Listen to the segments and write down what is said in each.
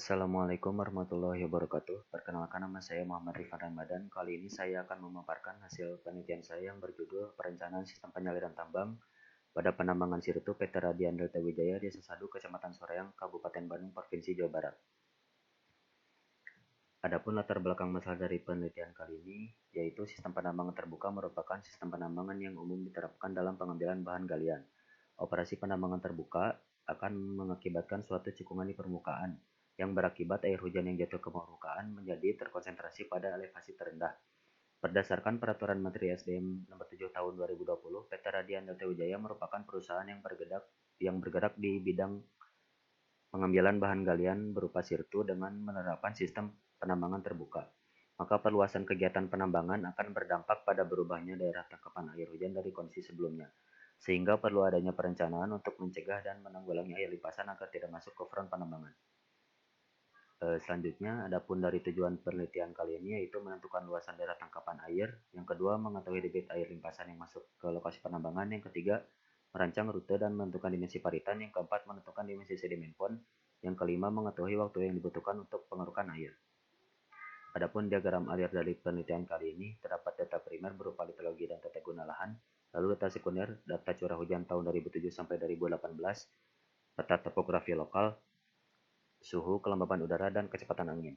Assalamualaikum warahmatullahi wabarakatuh. Perkenalkan, nama saya Muhammad Rifan Ramadan. Kali ini saya akan memaparkan hasil penelitian saya yang berjudul Perencanaan Sistem Penyaliran Tambang pada Penambangan Sirtu PT Radian Delta Wijaya, Desa Sadu, Kecamatan Soreang, Kabupaten Bandung, Provinsi Jawa Barat. Adapun latar belakang masalah dari penelitian kali ini, yaitu sistem penambangan terbuka merupakan sistem penambangan yang umum diterapkan dalam pengambilan bahan galian. Operasi penambangan terbuka akan mengakibatkan suatu cekungan di permukaan, yang berakibat air hujan yang jatuh ke permukaan menjadi terkonsentrasi pada elevasi terendah. Berdasarkan Peraturan Menteri SDM Nomor 7 Tahun 2020, PT Radian Delta Wijaya merupakan perusahaan yang bergerak di bidang pengambilan bahan galian berupa sirtu dengan menerapkan sistem penambangan terbuka. Maka perluasan kegiatan penambangan akan berdampak pada berubahnya daerah tangkapan air hujan dari kondisi sebelumnya, sehingga perlu adanya perencanaan untuk mencegah dan menanggulangi air limpasan agar tidak masuk ke front penambangan. Selanjutnya, adapun dari tujuan penelitian kali ini yaitu menentukan luasan daerah tangkapan air, yang kedua mengetahui debit air limpasan yang masuk ke lokasi penambangan, yang ketiga merancang rute dan menentukan dimensi paritan, yang keempat menentukan dimensi sedimen pond, yang kelima mengetahui waktu yang dibutuhkan untuk pengerukan air. Adapun diagram alir dari penelitian kali ini terdapat data primer berupa litologi dan tata guna lahan, lalu data sekunder, data curah hujan tahun 2007 sampai 2018, peta topografi lokal, suhu, kelembaban udara, dan kecepatan angin,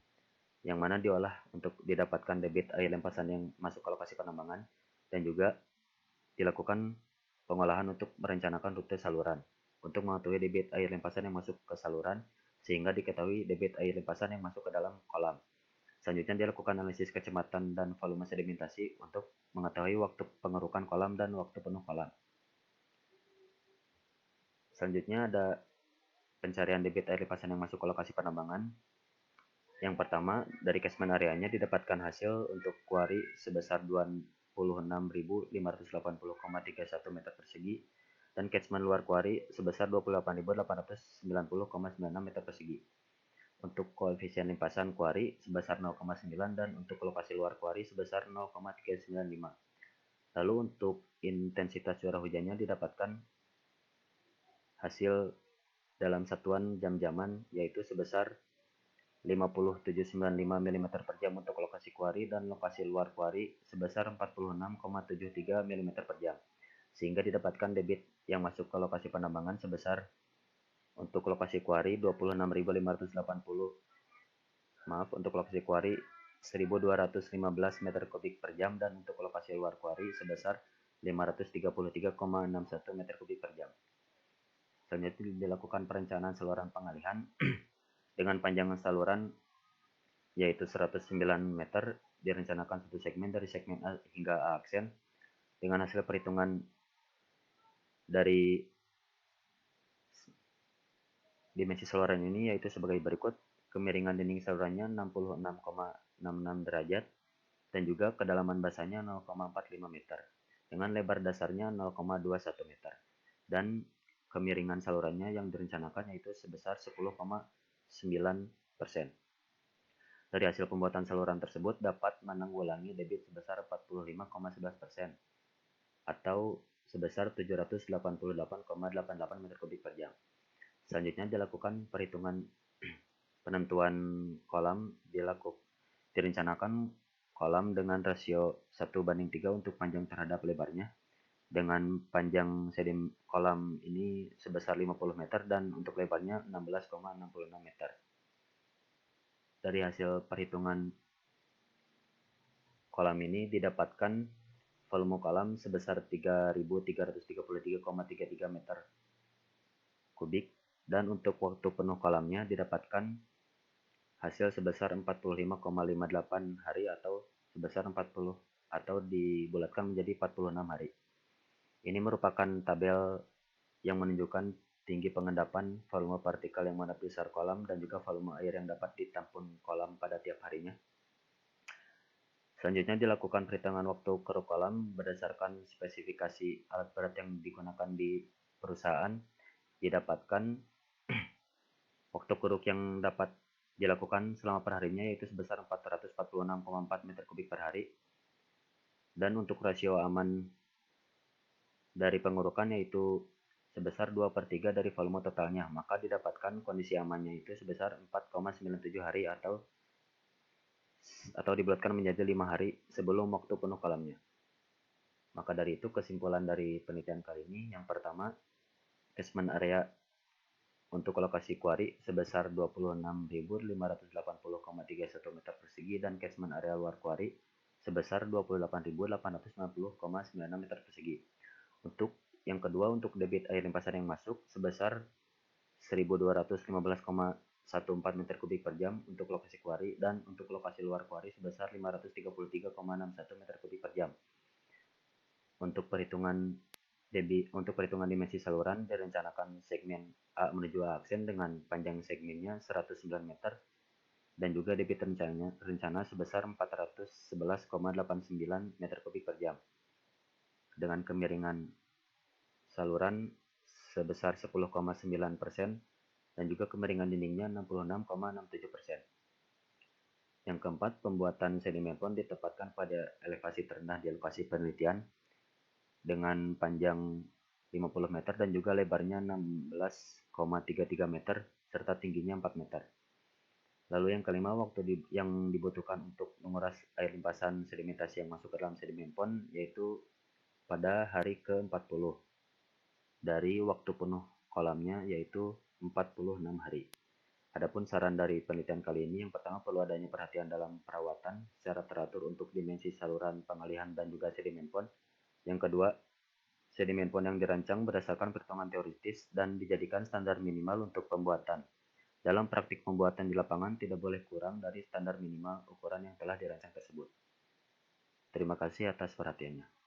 yang mana diolah untuk didapatkan debit air limpasan yang masuk ke lokasi penambangan, dan juga dilakukan pengolahan untuk merencanakan rute saluran untuk mengetahui debit air limpasan yang masuk ke saluran, sehingga diketahui debit air limpasan yang masuk ke dalam kolam. Selanjutnya dilakukan analisis kecepatan dan volume sedimentasi untuk mengetahui waktu pengerukan kolam dan waktu penuh kolam. Selanjutnya ada pencarian debit air limpasan yang masuk ke lokasi penambangan. Yang pertama, dari catchment areanya didapatkan hasil untuk kuari sebesar 26.580,31 meter persegi dan catchment luar kuari sebesar 28.890,96 meter persegi. Untuk koefisien limpasan kuari sebesar 0,9 dan untuk lokasi luar kuari sebesar 0,395. Lalu untuk intensitas curah hujannya didapatkan hasil dalam satuan jam-jaman yaitu sebesar 50,795 mm per jam untuk lokasi kuari dan lokasi luar kuari sebesar 46,73 mm per jam, sehingga didapatkan debit yang masuk ke lokasi penambangan sebesar untuk lokasi kuari 26.580 untuk lokasi kuari 1.215 meter kubik per jam dan untuk lokasi luar kuari sebesar 533,61 meter kubik per jam. Selanjutnya dilakukan perencanaan saluran pengalihan dengan panjang saluran yaitu 109 meter, direncanakan satu segmen dari segmen A hingga A aksen dengan hasil perhitungan dari dimensi saluran ini yaitu sebagai berikut. Kemiringan dinding salurannya 66,66 derajat dan juga kedalaman basanya 0,45 meter dengan lebar dasarnya 0,21 meter, dan kemiringan salurannya yang direncanakan yaitu sebesar 10,9%. Dari hasil pembuatan saluran tersebut dapat menanggulangi debit sebesar 45,11% atau sebesar 788,88 meter kubik per jam. Selanjutnya dilakukan perhitungan penentuan kolam. Direncanakan kolam dengan rasio 1:3 untuk panjang terhadap lebarnya, dengan panjang kolam ini sebesar 50 meter dan untuk lebarnya 16,66 meter. Dari hasil perhitungan kolam ini didapatkan volume kolam sebesar 3.333,33 meter kubik, dan untuk waktu penuh kolamnya didapatkan hasil sebesar 45,58 hari atau sebesar 40 atau dibulatkan menjadi 46 hari. Ini merupakan tabel yang menunjukkan tinggi pengendapan, volume partikel yang mengendap di dasar kolam, dan juga volume air yang dapat ditampung kolam pada tiap harinya. Selanjutnya dilakukan perhitungan waktu keruk kolam berdasarkan spesifikasi alat berat yang digunakan di perusahaan. Didapatkan waktu keruk yang dapat dilakukan selama perharinya yaitu sebesar 446,4 meter kubik per hari, dan untuk rasio aman dari pengurukan yaitu sebesar 2/3 dari volume totalnya, maka didapatkan kondisi amannya itu sebesar 4,97 hari atau dibulatkan menjadi 5 hari sebelum waktu penuh kolamnya. Maka dari itu kesimpulan dari penelitian kali ini, yang pertama, catchment area untuk lokasi kuari sebesar 26.580,31 meter persegi dan catchment area luar kuari sebesar 28.890,96 meter persegi. Untuk yang kedua, untuk debit air limpasan yang masuk sebesar 1.215,14 meter kubik per jam untuk lokasi kuari, dan untuk lokasi luar kuari sebesar 533,61 meter kubik per jam. Untuk perhitungan dimensi saluran direncanakan segmen A menuju A aksen dengan panjang segmennya 109 meter dan juga debit rencana sebesar 411,89 meter kubik per jam dengan kemiringan saluran sebesar 10,9% dan juga kemiringan dindingnya 66,67%. Yang keempat, pembuatan sedimen pond ditempatkan pada elevasi terendah di lokasi penelitian dengan panjang 50 meter dan juga lebarnya 16,33 meter serta tingginya 4 meter. Lalu yang kelima, waktu yang dibutuhkan untuk menguras air limpasan sedimentasi yang masuk ke dalam sedimen pond yaitu pada hari ke-40 dari waktu penuh kolamnya, yaitu 46 hari. Adapun saran dari penelitian kali ini, yang pertama perlu adanya perhatian dalam perawatan secara teratur untuk dimensi saluran pengalihan dan juga sedimen pond. Yang kedua, sedimen pond yang dirancang berdasarkan perhitungan teoritis dan dijadikan standar minimal untuk pembuatan. Dalam praktik pembuatan di lapangan tidak boleh kurang dari standar minimal ukuran yang telah dirancang tersebut. Terima kasih atas perhatiannya.